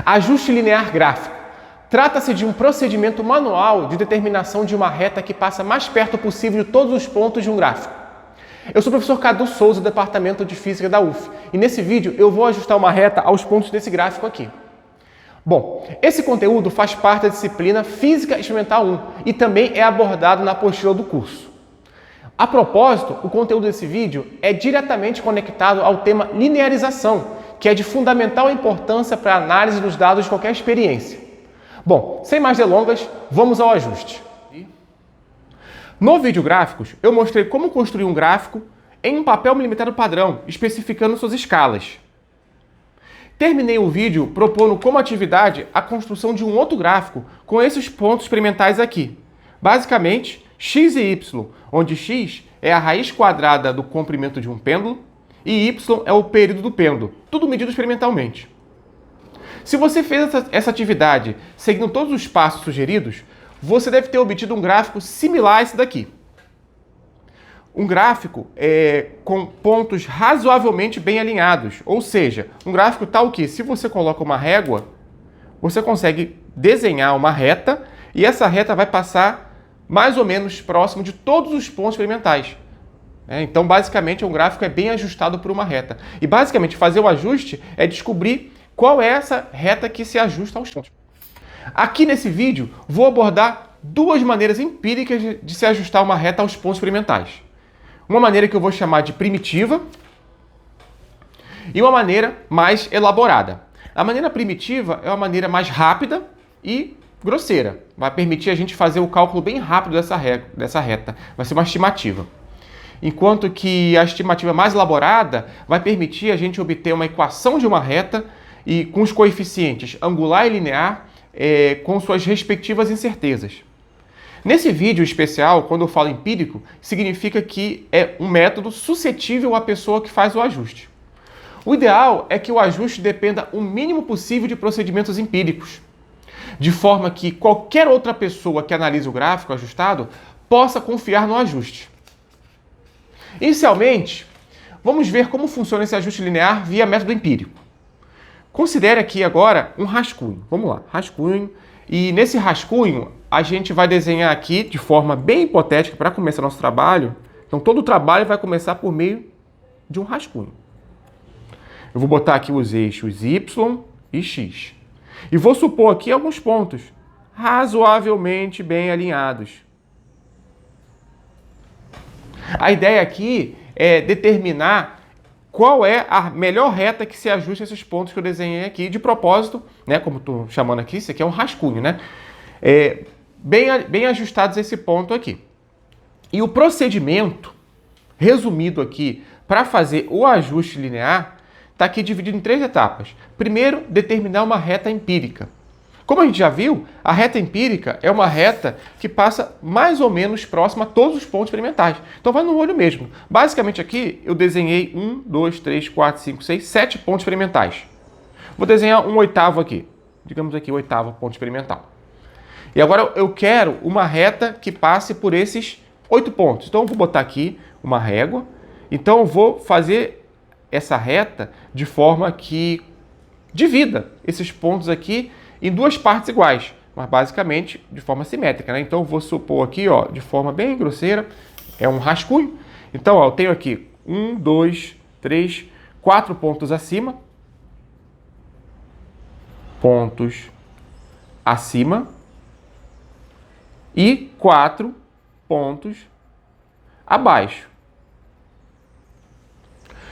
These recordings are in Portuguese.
Ajuste linear gráfico. Trata-se de um procedimento manual de determinação de uma reta que passa mais perto possível de todos os pontos de um gráfico. Eu sou o professor Cadu Souza, do Departamento de Física da UF, e nesse vídeo eu vou ajustar uma reta aos pontos desse gráfico aqui. Bom, esse conteúdo faz parte da disciplina Física Experimental 1 e também é abordado na apostila do curso. A propósito, o conteúdo desse vídeo é diretamente conectado ao tema linearização, que é de fundamental importância para a análise dos dados de qualquer experiência. Bom, sem mais delongas, vamos ao ajuste. No vídeo gráficos, eu mostrei como construir um gráfico em um papel milimetrado padrão, especificando suas escalas. Terminei o vídeo propondo como atividade a construção de um outro gráfico com esses pontos experimentais aqui. Basicamente, x e y, onde x é a raiz quadrada do comprimento de um pêndulo e y é o período do pêndulo, tudo medido experimentalmente. Se você fez essa atividade seguindo todos os passos sugeridos, você deve ter obtido um gráfico similar a esse daqui. Um gráfico com pontos razoavelmente bem alinhados, ou seja, um gráfico tal que, se você coloca uma régua, você consegue desenhar uma reta e essa reta vai passar mais ou menos próximo de todos os pontos experimentais. Então, basicamente, um gráfico é bem ajustado por uma reta. E, basicamente, fazer o ajuste é descobrir qual é essa reta que se ajusta aos pontos. Aqui nesse vídeo, vou abordar duas maneiras empíricas de se ajustar uma reta aos pontos experimentais. Uma maneira que eu vou chamar de primitiva e uma maneira mais elaborada. A maneira primitiva é uma maneira mais rápida e grosseira. Vai permitir a gente fazer o cálculo bem rápido dessa reta. Vai ser uma estimativa. Enquanto que a estimativa mais elaborada vai permitir a gente obter uma equação de uma reta e com os coeficientes angular e linear com suas respectivas incertezas. Nesse vídeo especial, quando eu falo empírico, significa que é um método suscetível à pessoa que faz o ajuste. O ideal é que o ajuste dependa o mínimo possível de procedimentos empíricos, de forma que qualquer outra pessoa que analise o gráfico ajustado possa confiar no ajuste. Inicialmente, vamos ver como funciona esse ajuste linear via método empírico. Considere aqui agora um rascunho. Vamos lá, rascunho. E nesse rascunho, a gente vai desenhar aqui de forma bem hipotética para começar nosso trabalho. Então, todo o trabalho vai começar por meio de um rascunho. Eu vou botar aqui os eixos Y e X. E vou supor aqui alguns pontos razoavelmente bem alinhados. A ideia aqui é determinar qual é a melhor reta que se ajusta a esses pontos que eu desenhei aqui. De propósito, né, como estou chamando aqui, isso aqui é um rascunho, né? Bem ajustados a esse ponto aqui. E o procedimento, resumido aqui, para fazer o ajuste linear, está aqui dividido em 3 etapas. Primeiro, determinar uma reta empírica. Como a gente já viu, a reta empírica é uma reta que passa mais ou menos próxima a todos os pontos experimentais. Então vai no olho mesmo. Basicamente aqui eu desenhei 1, 2, 3, 4, 5, 6, 7 pontos experimentais. Vou desenhar um oitavo aqui. Digamos aqui o oitavo ponto experimental. E agora eu quero uma reta que passe por esses 8 pontos. Então eu vou botar aqui uma régua. Então eu vou fazer essa reta de forma que divida esses pontos aqui em 2 partes iguais, mas basicamente de forma simétrica, né? Então eu vou supor aqui, ó, de forma bem grosseira, é um rascunho. Então, ó, eu tenho aqui 1, 2, 3, 4 pontos acima, e 4 pontos abaixo.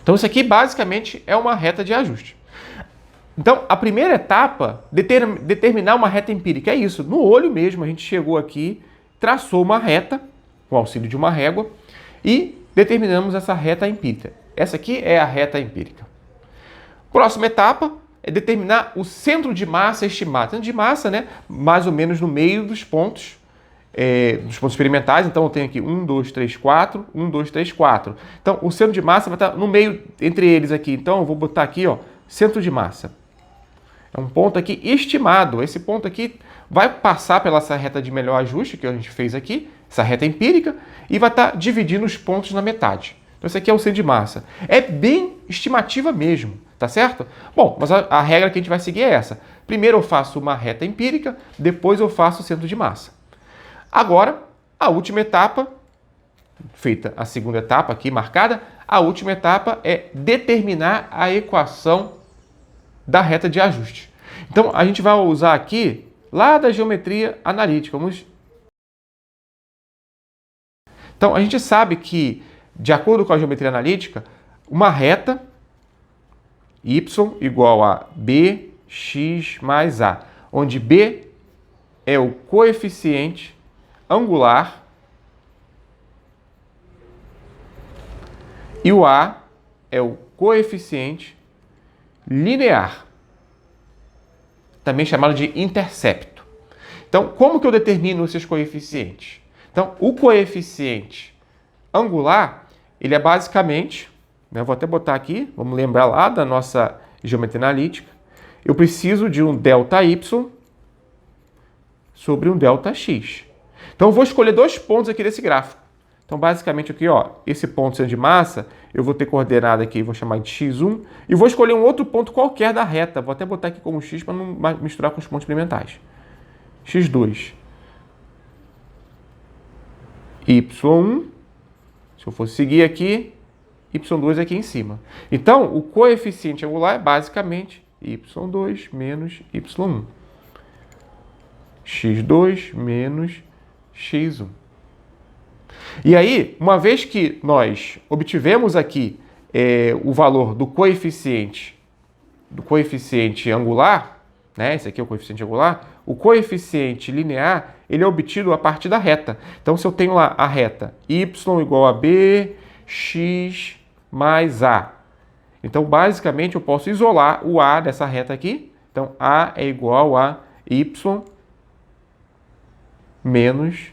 Então isso aqui basicamente é uma reta de ajuste. Então, a primeira etapa, determinar uma reta empírica, é isso. No olho mesmo, a gente chegou aqui, traçou uma reta, com o auxílio de uma régua, e determinamos essa reta empírica. Essa aqui é a reta empírica. Próxima etapa é determinar o centro de massa estimado. Centro de massa, né, mais ou menos no meio dos pontos experimentais. Então, eu tenho aqui 1, 2, 3, 4, 1, 2, 3, 4. Então, o centro de massa vai estar no meio entre eles aqui. Então, eu vou botar aqui, ó, centro de massa. É um ponto aqui estimado. Esse ponto aqui vai passar pela essa reta de melhor ajuste que a gente fez aqui, essa reta empírica, e vai estar dividindo os pontos na metade. Então, esse aqui é o centro de massa. É bem estimativa mesmo, tá certo? Bom, mas a regra que a gente vai seguir é essa. Primeiro eu faço uma reta empírica, depois eu faço o centro de massa. Agora, a última etapa, feita a segunda etapa aqui marcada, a última etapa é determinar a equação da reta de ajuste. Então, a gente vai usar aqui, lá da geometria analítica. Então, a gente sabe que, de acordo com a geometria analítica, uma reta y igual a bx mais a, onde b é o coeficiente angular e o a é o coeficiente linear, também chamado de intercepto. Então, como que eu determino esses coeficientes? Então, o coeficiente angular, ele é basicamente, eu vou até botar aqui, vamos lembrar lá da nossa geometria analítica, eu preciso de um ΔY sobre um ΔX. Então, eu vou escolher dois pontos aqui desse gráfico. Então, basicamente aqui, ó, esse ponto centro de massa, eu vou ter coordenada aqui, vou chamar de x1, e vou escolher um outro ponto qualquer da reta. Vou até botar aqui como x para não misturar com os pontos experimentais. x2. y1, se eu fosse seguir aqui, y2 aqui em cima. Então, o coeficiente angular é basicamente y2 menos y1. x2 menos x1. E aí, uma vez que nós obtivemos aqui o valor do coeficiente angular, né? Esse aqui é o coeficiente angular, o coeficiente linear, ele é obtido a partir da reta. Então, se eu tenho lá a reta y igual a b, x mais a. Então, basicamente, eu posso isolar o a dessa reta aqui. Então, a é igual a y menos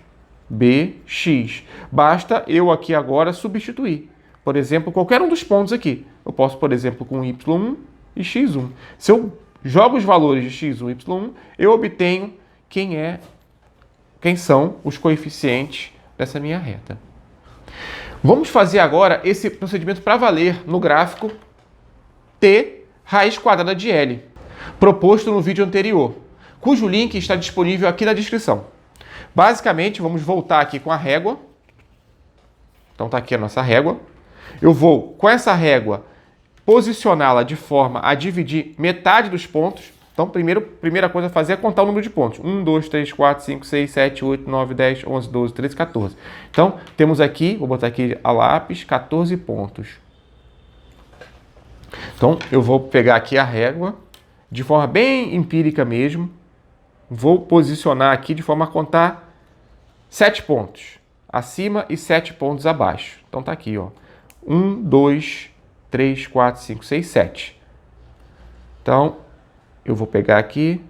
bx. Basta eu aqui agora substituir. Por exemplo, qualquer um dos pontos aqui. Eu posso, por exemplo, com y1 e x1. Se eu jogo os valores de x1 e y1, eu obtenho quem são os coeficientes dessa minha reta. Vamos fazer agora esse procedimento para valer no gráfico t raiz quadrada de L, proposto no vídeo anterior, cujo link está disponível aqui na descrição. Basicamente, vamos voltar aqui com a régua. Então, está aqui a nossa régua. Eu vou, com essa régua, posicioná-la de forma a dividir metade dos pontos. Então, primeira coisa a fazer é contar o número de pontos. 1, 2, 3, 4, 5, 6, 7, 8, 9, 10, 11, 12, 13, 14. Então, temos aqui, vou botar aqui a lápis, 14 pontos. Então, eu vou pegar aqui a régua, de forma bem empírica mesmo. Vou posicionar aqui de forma a contar 7 pontos acima e 7 pontos abaixo. Então tá aqui, ó. 1, 2, 3, 4, 5, 6, 7. Então, eu vou pegar aqui.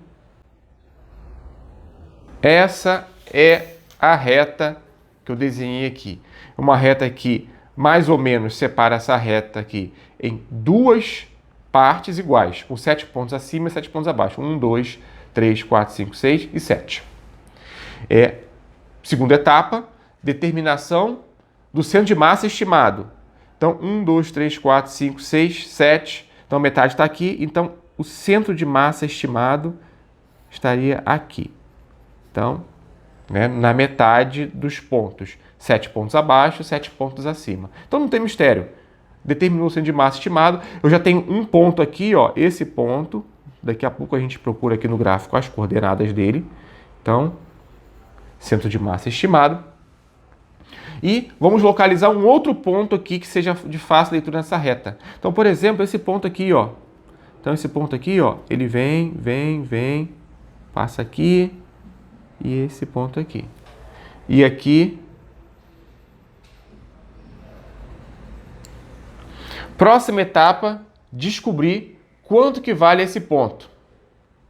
Essa é a reta que eu desenhei aqui. Uma reta que mais ou menos separa essa reta aqui em duas partes iguais, com 7 pontos acima e 7 pontos abaixo. 1, 2, 3, 4, 5, 6 e 7. Segunda etapa, determinação do centro de massa estimado. Então, 1, 2, 3, 4, 5, 6, 7. Então, metade está aqui. Então, o centro de massa estimado estaria aqui. Então, na metade dos pontos. 7 pontos abaixo, 7 pontos acima. Então, não tem mistério. Determinou o centro de massa estimado. Eu já tenho um ponto aqui, ó, esse ponto. Daqui a pouco a gente procura aqui no gráfico as coordenadas dele. Então, centro de massa estimado. E vamos localizar um outro ponto aqui que seja de fácil leitura nessa reta. Então, por exemplo, esse ponto aqui, ó. Então, esse ponto aqui, ó, ele vem, passa aqui e esse ponto aqui. E aqui. Próxima etapa, descobrir quanto que vale esse ponto.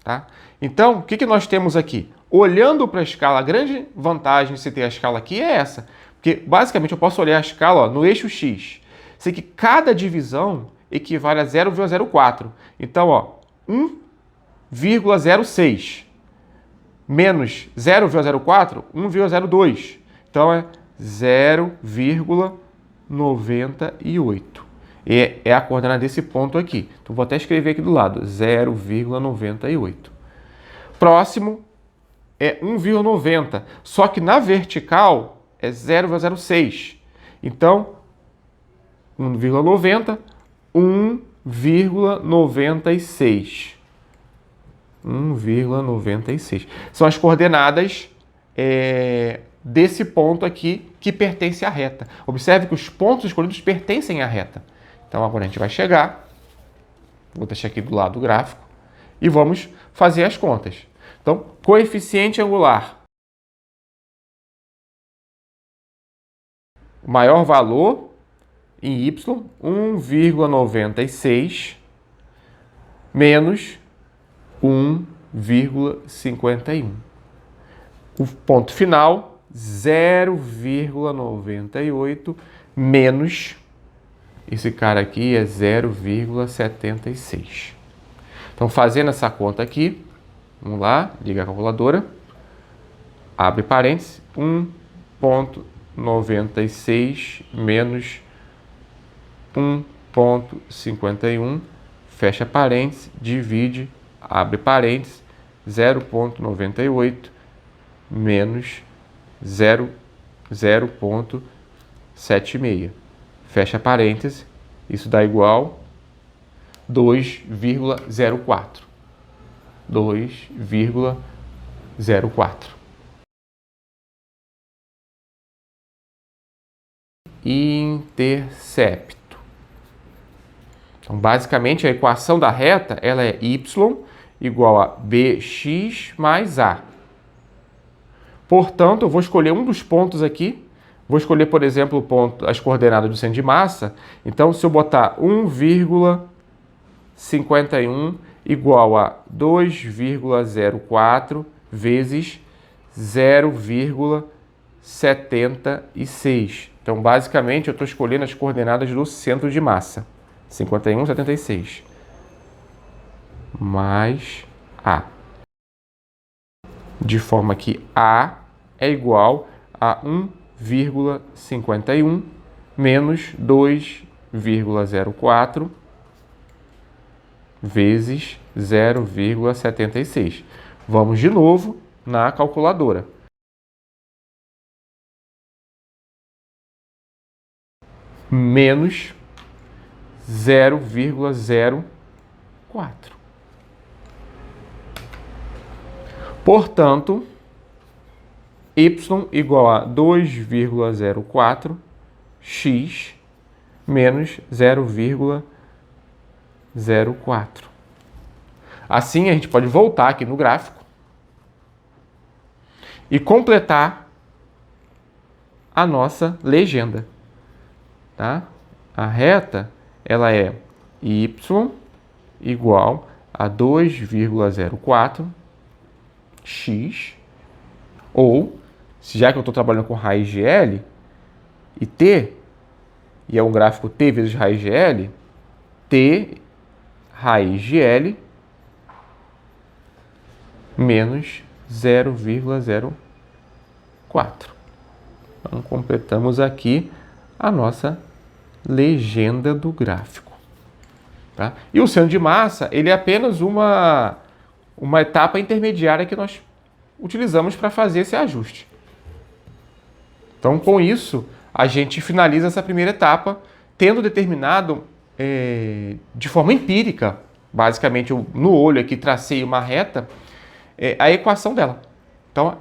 Tá? Então, o que nós temos aqui? Olhando para a escala, a grande vantagem de se ter a escala aqui é essa. Porque, basicamente, eu posso olhar a escala, ó, no eixo X. Sei que cada divisão equivale a 0,04. Então, ó, 1,06 menos 0,04, 1,02. Então, é 0,04. 0,98. É a coordenada desse ponto aqui. Então, vou até escrever aqui do lado, 0,98. Próximo é 1,90. Só que na vertical é 0,06. Então, 1,90, 1,96. 1,96. São as coordenadas desse ponto aqui que pertence à reta. Observe que os pontos escolhidos pertencem à reta. Então, agora a gente vai chegar, vou deixar aqui do lado do gráfico, e vamos fazer as contas. Então, coeficiente angular. O maior valor em y, 1,96 menos 1,51. O ponto final, 0,98 menos, esse cara aqui é 0,76. Então, fazendo essa conta aqui, vamos lá, liga a calculadora, abre parênteses, 1,96 menos 1,51, fecha parênteses, divide, abre parênteses, 0,98 menos 0,76. Fecha parênteses, isso dá igual 2,04. 2,04. Intercepto. Então, basicamente, a equação da reta ela é y igual a bx mais a. Portanto, eu vou escolher um dos pontos aqui. Vou escolher, por exemplo, o ponto, as coordenadas do centro de massa. Então, se eu botar 1,51 igual a 2,04 vezes 0,76. Então, basicamente, eu estou escolhendo as coordenadas do centro de massa. 51,76. Mais A. De forma que A é igual a 1,51 menos 2,04 vezes 0,76. Vamos de novo na calculadora. Menos 0,04. Portanto, y igual a 2,04 x menos 0,04. Assim, a gente pode voltar aqui no gráfico e completar a nossa legenda. Tá? A reta ela é y igual a 2,04 x, ou, já que eu estou trabalhando com raiz de L, e t, e é um gráfico t vezes raiz de L, t raiz de L menos 0,04. Então, completamos aqui a nossa legenda do gráfico. Tá? E o centro de massa, ele é apenas uma etapa intermediária que nós utilizamos para fazer esse ajuste. Então, com isso, a gente finaliza essa primeira etapa, tendo determinado de forma empírica, basicamente eu, no olho aqui tracei uma reta, a equação dela. Então,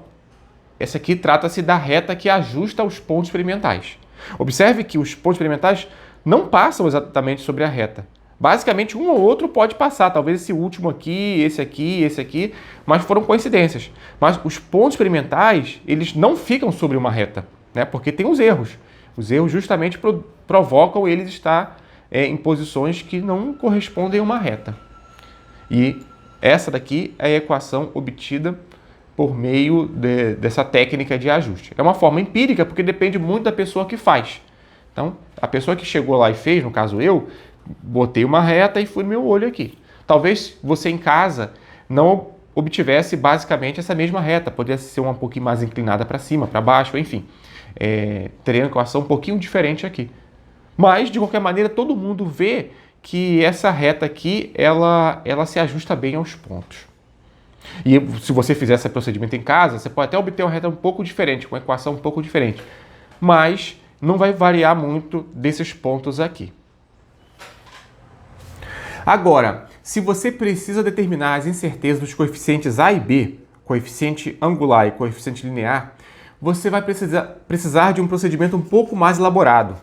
essa aqui trata-se da reta que ajusta os pontos experimentais. Observe que os pontos experimentais não passam exatamente sobre a reta. Basicamente, um ou outro pode passar, talvez esse último aqui, esse aqui, mas foram coincidências. Mas os pontos experimentais, eles não ficam sobre uma reta, né? Porque tem os erros. Os erros justamente provocam eles estar em posições que não correspondem a uma reta. E essa daqui é a equação obtida por meio dessa técnica de ajuste. É uma forma empírica, porque depende muito da pessoa que faz. Então, a pessoa que chegou lá e fez, no caso eu, botei uma reta e fui no meu olho aqui. Talvez você em casa não obtivesse basicamente essa mesma reta, poderia ser um pouquinho mais inclinada para cima, para baixo, enfim. Teria uma equação um pouquinho diferente aqui. Mas, de qualquer maneira, todo mundo vê que essa reta aqui, ela se ajusta bem aos pontos. E se você fizer esse procedimento em casa, você pode até obter uma reta um pouco diferente, com uma equação um pouco diferente. Mas não vai variar muito desses pontos aqui. Agora, se você precisa determinar as incertezas dos coeficientes A e B, coeficiente angular e coeficiente linear, você vai precisar de um procedimento um pouco mais elaborado.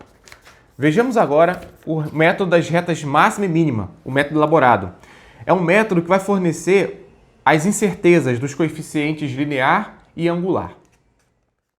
Vejamos agora o método das retas máxima e mínima, o método elaborado. É um método que vai fornecer as incertezas dos coeficientes linear e angular.